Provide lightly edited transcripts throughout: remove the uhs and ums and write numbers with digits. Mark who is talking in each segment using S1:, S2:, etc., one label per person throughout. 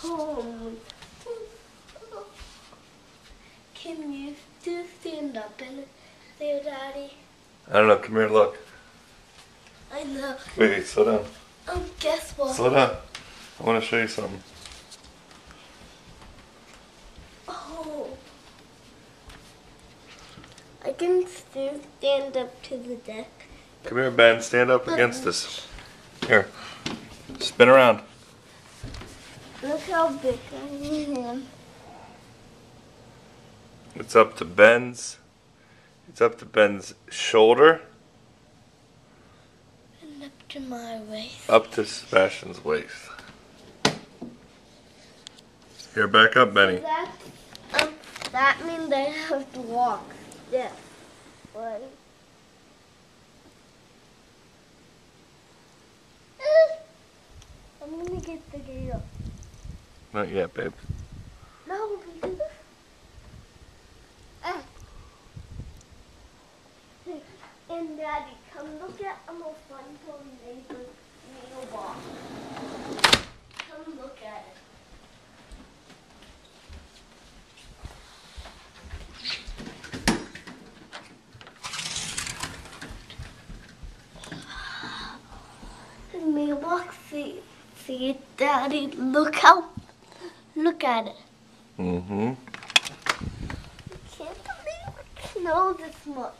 S1: home. Can you still stand up and there, Daddy?
S2: I don't know. Come here, look.
S1: I know.
S2: Wait, slow down.
S1: Guess what?
S2: Slow down. I want to show you something.
S1: Oh. I can still stand up to the deck.
S2: Come here, Ben. Stand up against us. Here. Spin around.
S1: Look how big I am.
S2: It's up to Ben's. It's up to Ben's shoulder.
S1: And up to my waist.
S2: Up to Sebastian's waist. Here, back up, Benny.
S1: That means I have to walk. Yeah. Right. I'm gonna get the gate up.
S2: Not yet, babe.
S1: No, because and Daddy, come look at a more fun neighbor mailbox. Come look at it. The mailbox, see it, Daddy. Look at it.
S2: Mm-hmm.
S1: I can't believe it snows this much.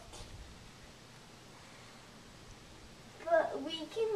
S1: But we can,